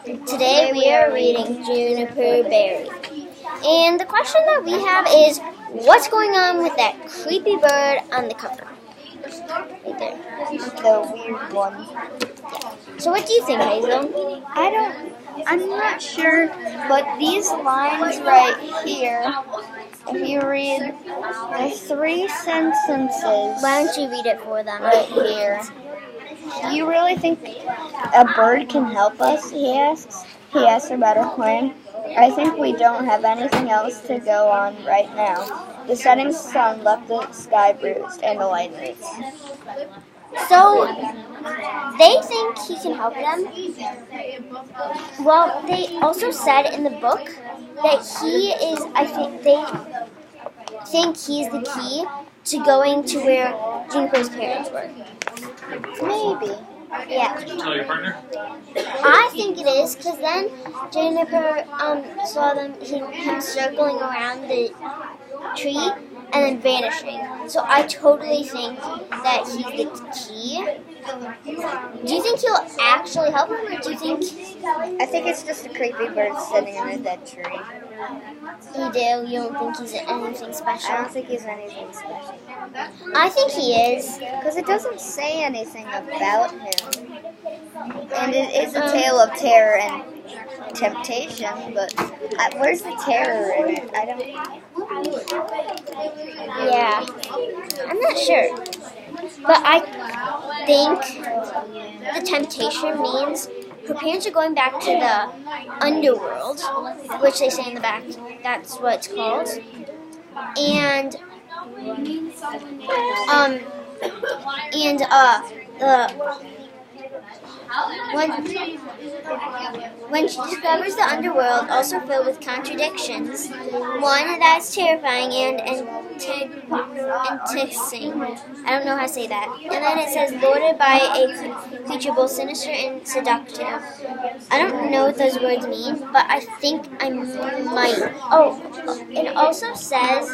Today we are reading Juniper Berry. And the question that we have is, what's going on with that creepy bird on the cover? Right there. The weird one. So what do you think, Hazel? I'm not sure, but these lines right here, if you read the 3 sentences Why don't you read it for them? right here. Do you really think a bird can help us? He asks. He asks about our plan. I think we don't have anything else to go on right now. The setting sun left the sky bruised and the light rays. So, they think he can help them. Well, they also said in the book that he is, they think he's the key to going to where Juniper's parents were. Maybe. Yeah. Did you tell your partner? I think it is, because then Juniper saw him circling around the tree and then vanishing. So I totally think that he's the key. Do you think he'll actually help him, or do you think... I think it's just a creepy bird sitting in a dead tree. You do? You don't think he's anything special? I don't think he's anything special. I think he is. Because it doesn't say anything about him. And it is a tale of terror and temptation, but where's the terror in it? I don't... Yeah. I'm not sure. But I think the temptation means her parents are going back to the underworld, which they say in the back, that's what it's called. And when she discovers the underworld also filled with contradictions, one that's terrifying and enticing. I don't know how to say that. And then it says, lorded by a creature both sinister and seductive. I don't know what those words mean, but I think I might. Oh, it also says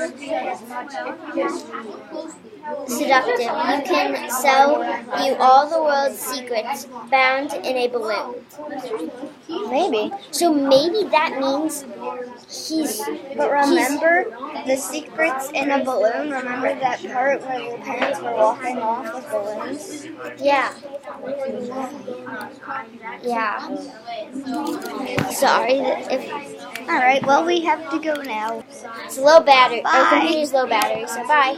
seductive. You can sell you all the world's secrets bound in a balloon. Maybe. So maybe that means he's... But remember the secrets in a balloon? Remember that part where your parents were walking off with balloons? Yeah. Yeah. Sorry. Alright, well, we have to go now. It's low battery. Bye. Our computer's low battery, so bye.